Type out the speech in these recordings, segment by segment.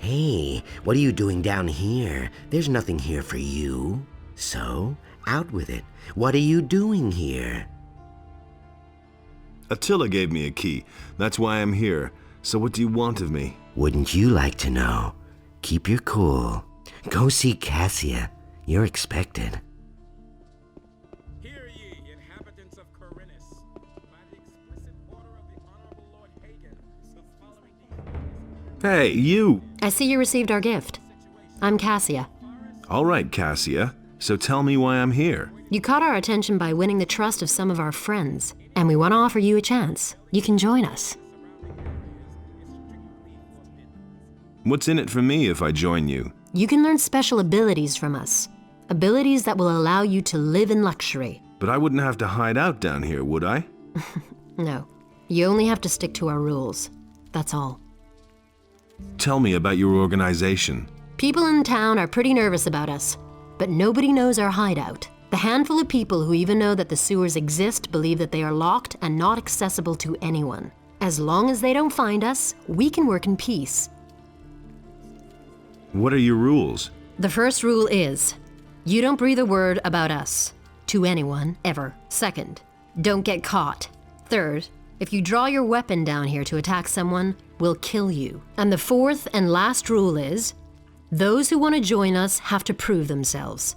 Hey, what are you doing down here? There's nothing here for you. So, out with it. What are you doing here? Attila gave me a key. That's why I'm here. So what do you want of me? Wouldn't you like to know? Keep your cool. Go see Cassia. You're expected. Hear ye, inhabitants of Corinus. By the explicit order of the Honorable Lord Hagen, the following... Hey, you! I see you received our gift. I'm Cassia. All right, Cassia. So tell me why I'm here. You caught our attention by winning the trust of some of our friends, and we want to offer you a chance. You can join us. What's in it for me if I join you? You can learn special abilities from us. Abilities that will allow you to live in luxury. But I wouldn't have to hide out down here, would I? No. You only have to stick to our rules. That's all. Tell me about your organization. People in town are pretty nervous about us, but nobody knows our hideout. The handful of people who even know that the sewers exist believe that they are locked and not accessible to anyone. As long as they don't find us, we can work in peace. What are your rules? The first rule is, you don't breathe a word about us to anyone, ever. Second, don't get caught. Third, if you draw your weapon down here to attack someone, we'll kill you. And the fourth and last rule is, those who want to join us have to prove themselves.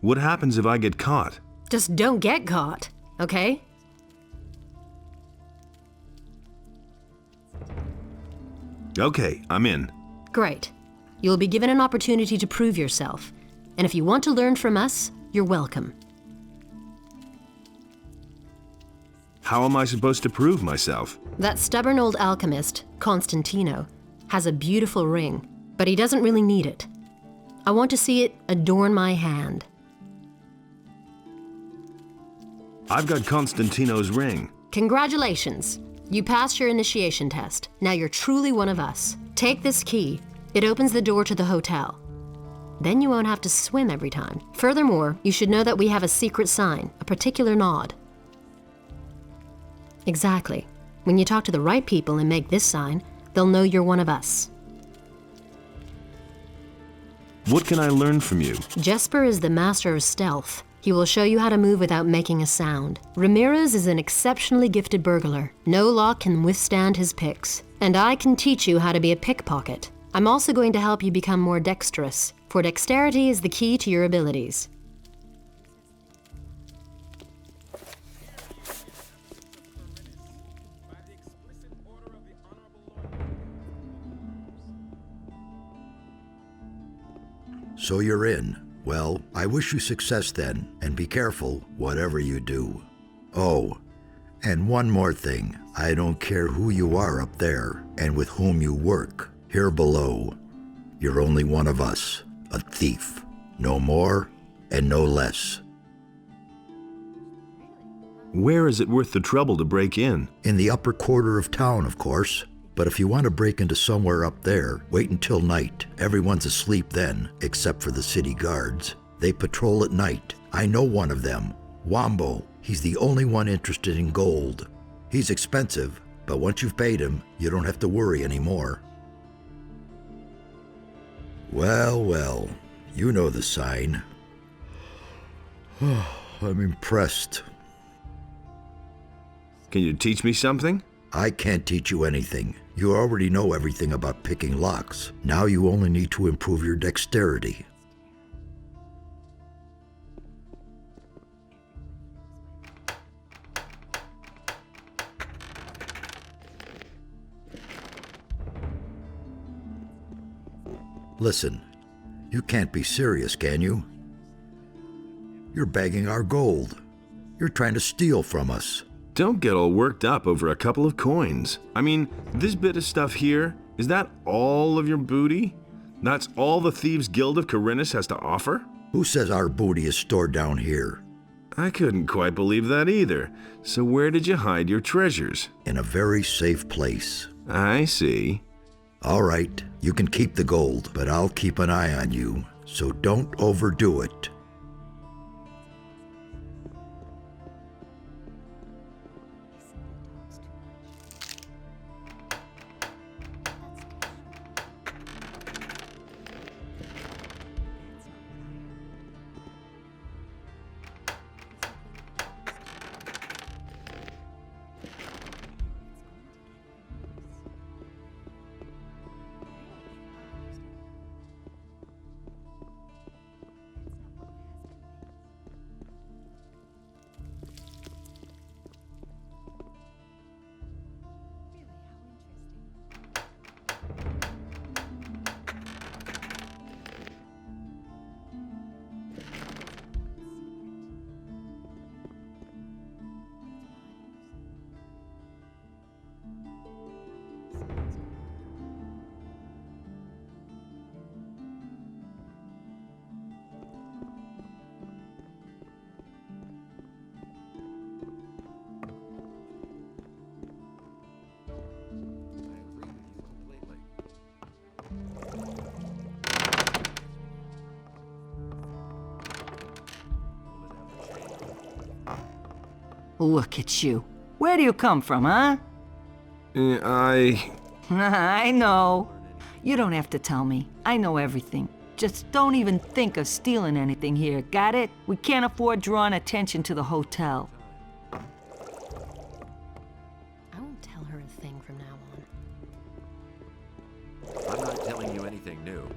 What happens if I get caught? Just don't get caught, okay? Okay, I'm in. Great. You'll be given an opportunity to prove yourself. And if you want to learn from us, you're welcome. How am I supposed to prove myself? That stubborn old alchemist, Constantino, has a beautiful ring, but he doesn't really need it. I want to see it adorn my hand. I've got Constantino's ring. Congratulations. You passed your initiation test. Now you're truly one of us. Take this key. It opens the door to the hotel. Then you won't have to swim every time. Furthermore, you should know that we have a secret sign, a particular nod. Exactly. When you talk to the right people and make this sign, they'll know you're one of us. What can I learn from you? Jesper is the master of stealth. He will show you how to move without making a sound. Ramirez is an exceptionally gifted burglar. No lock can withstand his picks. And I can teach you how to be a pickpocket. I'm also going to help you become more dexterous, for dexterity is the key to your abilities. So you're in. Well, I wish you success then, and be careful whatever you do. Oh, and one more thing. I don't care who you are up there and with whom you work. Here below, you're only one of us, a thief. No more and no less. Where is it worth the trouble to break in? In the upper quarter of town, of course. But if you want to break into somewhere up there, wait until night. Everyone's asleep then, except for the city guards. They patrol at night. I know one of them, Wombo. He's the only one interested in gold. He's expensive, but once you've paid him, you don't have to worry anymore. Well, well, you know the sign. I'm impressed. Can you teach me something? I can't teach you anything. You already know everything about picking locks. Now you only need to improve your dexterity. Listen, you can't be serious, can you? You're bagging our gold. You're trying to steal from us. Don't get all worked up over a couple of coins. I mean, this bit of stuff here, is that all of your booty? That's all the Thieves' Guild of Corinus has to offer? Who says our booty is stored down here? I couldn't quite believe that either. So where did you hide your treasures? In a very safe place. I see. All right, you can keep the gold, but I'll keep an eye on you, so don't overdo it. Look at you. Where do you come from, huh? I know. You don't have to tell me. I know everything. Just don't even think of stealing anything here, got it? We can't afford drawing attention to the hotel. I won't tell her a thing from now on. I'm not telling you anything new.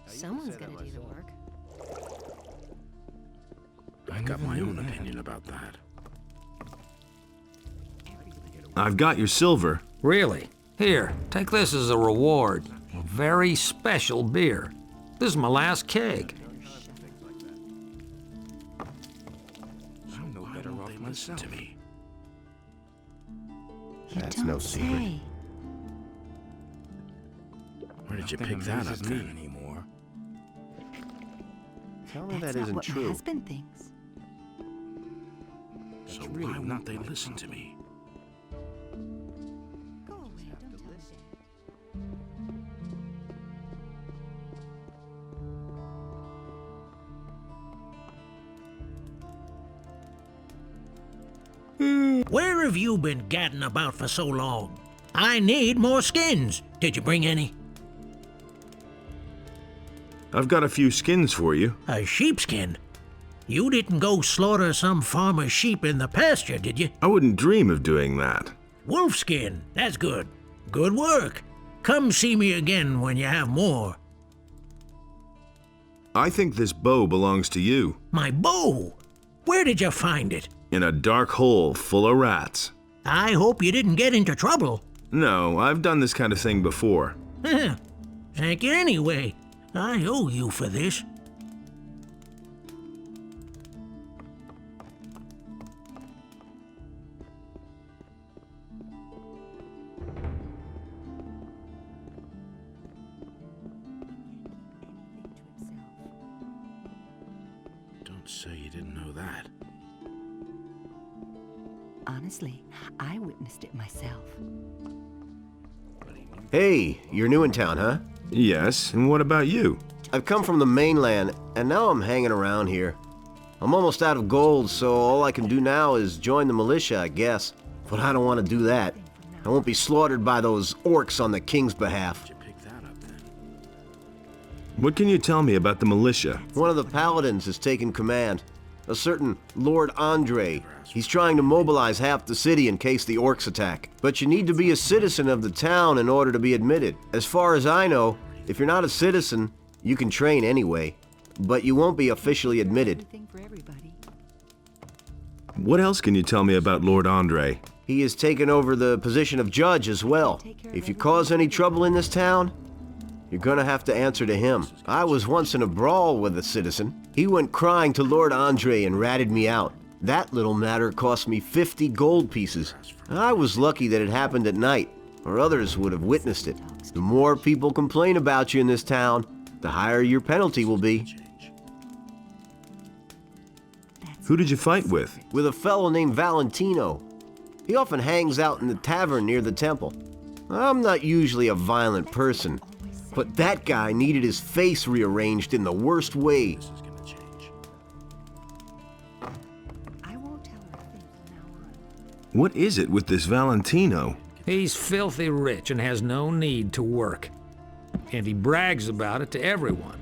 Someone's gonna do the work. I got my own opinion about that. I've got your silver. Really? Here, take this as a reward. A very special beer. This is my last keg. I'm no better off myself. To me. That's no secret. Say. Where did you pick that up then? Anymore? Tell her That's that not isn't what my true. husband thinks. So why won't they listen to me? Go away, don't tell him. Where have you been gadding about for so long? I need more skins. Did you bring any? I've got a few skins for you. A sheepskin? You didn't go slaughter some farmer's sheep in the pasture, did you? I wouldn't dream of doing that. Wolfskin, that's good. Good work. Come see me again when you have more. I think this bow belongs to you. My bow? Where did you find it? In a dark hole full of rats. I hope you didn't get into trouble. No, I've done this kind of thing before. Thank you anyway. I owe you for this. Don't say you didn't know that. Honestly, I witnessed it myself. Hey, you're new in town, huh? Yes, and what about you? I've come from the mainland, and now I'm hanging around here. I'm almost out of gold, so all I can do now is join the militia, I guess. But I don't want to do that. I won't be slaughtered by those orcs on the king's behalf. Pick that up then. What can you tell me about the militia? One of the paladins has taken command. A certain Lord Andre. He's trying to mobilize half the city in case the orcs attack. But you need to be a citizen of the town in order to be admitted. As far as I know, if you're not a citizen, you can train anyway. But you won't be officially admitted. Anything for everybody. What else can you tell me about Lord Andre? He has taken over the position of judge as well. If you cause any trouble in this town, you're gonna have to answer to him. I was once in a brawl with a citizen. He went crying to Lord Andre and ratted me out. That little matter cost me 50 gold pieces. I was lucky that it happened at night, or others would have witnessed it. The more people complain about you in this town, the higher your penalty will be. Who did you fight with? With a fellow named Valentino. He often hangs out in the tavern near the temple. I'm not usually a violent person, but that guy needed his face rearranged in the worst way. This is gonna change. I won't tell her a thing from now on. What is it with this Valentino? He's filthy rich and has no need to work. And he brags about it to everyone,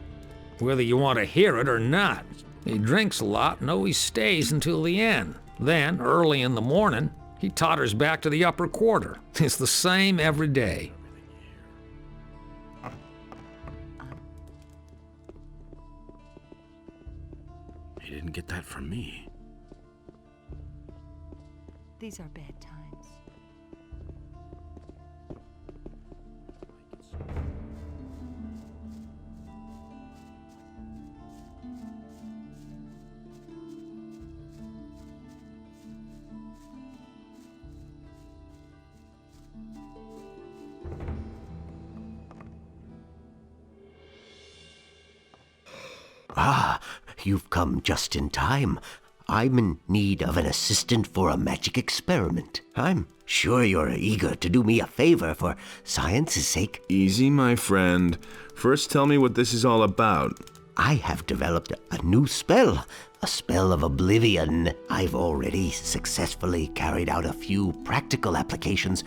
whether you want to hear it or not. He drinks a lot and always stays until the end. Then, early in the morning, he totters back to the upper quarter. It's the same every day. He didn't get that from me. These are bad times. Ah, you've come just in time. I'm in need of an assistant for a magic experiment. I'm sure you're eager to do me a favor for science's sake. Easy, my friend. First tell me what this is all about. I have developed a new spell, a spell of oblivion. I've already successfully carried out a few practical applications,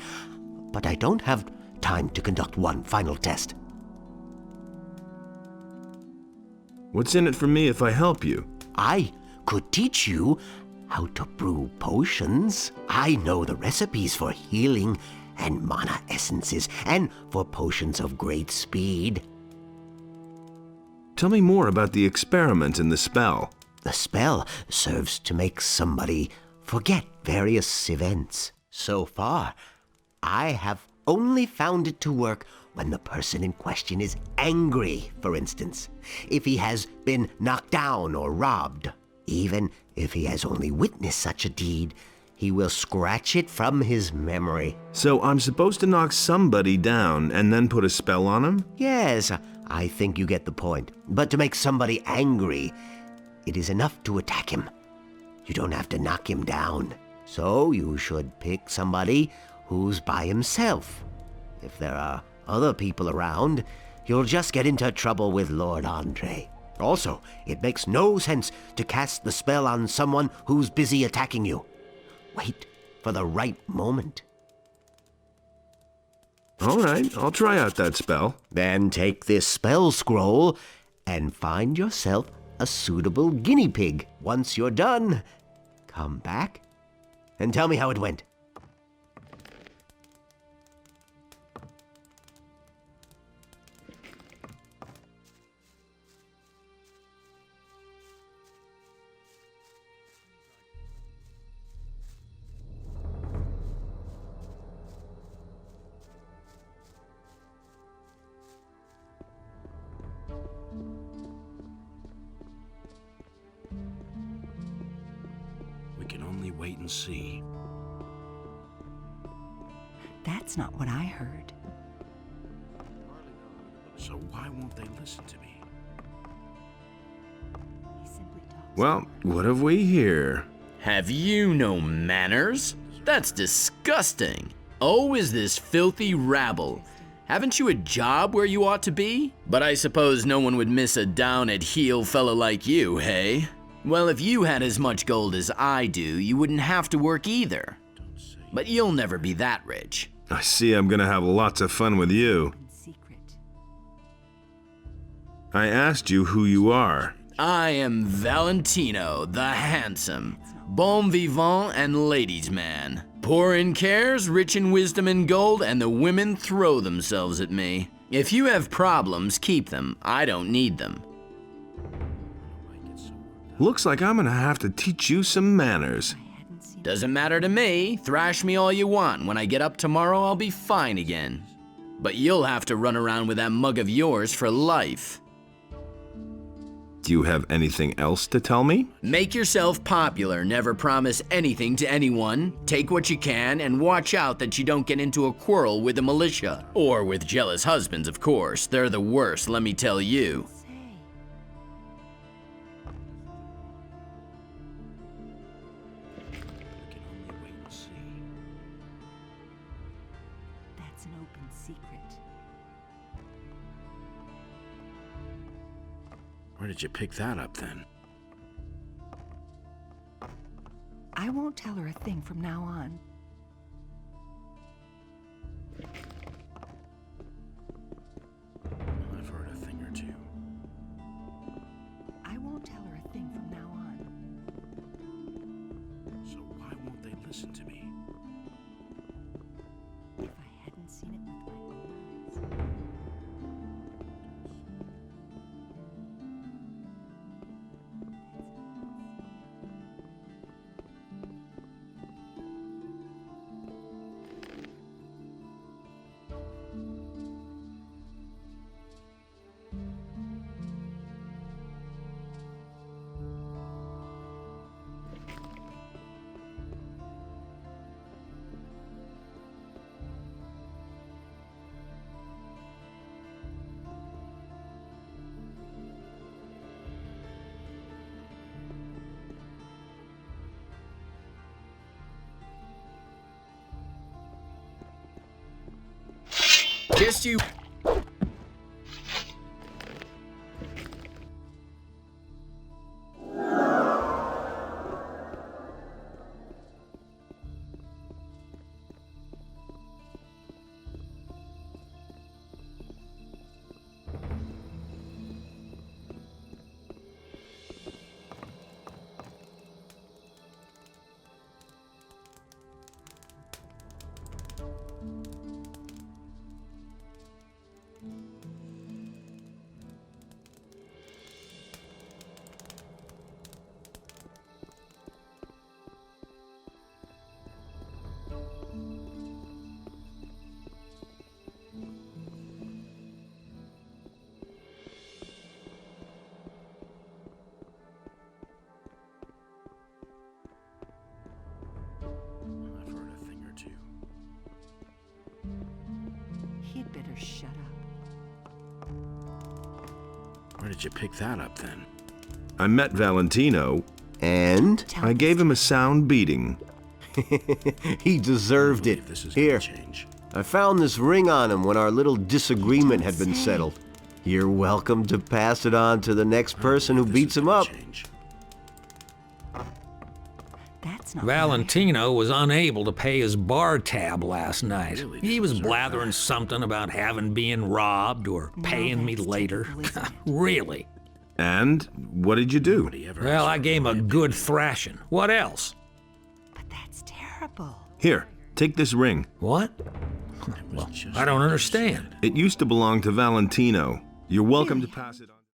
but I don't have time to conduct one final test. What's in it for me if I help you? I could teach you how to brew potions. I know the recipes for healing and mana essences, and for potions of great speed. Tell me more about the experiment and the spell. The spell serves to make somebody forget various events. So far, I have only found it to work when the person in question is angry, for instance, if he has been knocked down or robbed. Even if he has only witnessed such a deed, he will scratch it from his memory. So I'm supposed to knock somebody down and then put a spell on him? Yes, I think you get the point. But to make somebody angry, it is enough to attack him. You don't have to knock him down. So you should pick somebody who's by himself. If there are other people around, you'll just get into trouble with Lord Andre. Also, it makes no sense to cast the spell on someone who's busy attacking you. Wait for the right moment. All right, I'll try out that spell. Then take this spell scroll and find yourself a suitable guinea pig. Once you're done, come back and tell me how it went. wait and see. That's not what I heard. So why won't they listen to me? Well, what have we here? Have you no manners? That's disgusting. Oh, is this filthy rabble. Haven't you a job where you ought to be? But I suppose no one would miss a down-at-heel fellow like you, hey? Well, if you had as much gold as I do, you wouldn't have to work either. But you'll never be that rich. I see I'm gonna have lots of fun with you. I asked you who you are. I am Valentino, the handsome, bon vivant and ladies' man. Poor in cares, rich in wisdom and gold, and the women throw themselves at me. If you have problems, keep them. I don't need them. Looks like I'm gonna have to teach you some manners. Doesn't matter to me. Thrash me all you want. When I get up tomorrow, I'll be fine again. But you'll have to run around with that mug of yours for life. Do you have anything else to tell me? Make yourself popular. Never promise anything to anyone. Take what you can and watch out that you don't get into a quarrel with the militia. Or with jealous husbands, of course. They're the worst, let me tell you. That's an open secret. Where did you pick that up then? I won't tell her a thing from now on. I've heard a thing or two. I won't tell her a thing from now on. So why won't they listen to me? If I hadn't seen it with my own eyes. Just you. I've heard a thing or two. He'd better shut up. Where did you pick that up then? I met Valentino. And? I gave him a sound beating. He deserved it. This is Here, gonna change. I found this ring on him when our little disagreement had been settled. You're welcome to pass it on to the next person who This beats is him gonna up. change. That's not Valentino was unable to pay his bar tab last night. Really He was deserve blathering that. something about having been robbed or paying me that's later. typical, isn't it? Really? And what did you do? Nobody ever Well, asked I for gave him my a opinion. good thrashing. What else? But that's terrible. Here, take this ring. What? It was just I don't like you understand. said. It used to belong to Valentino. You're welcome to pass it on.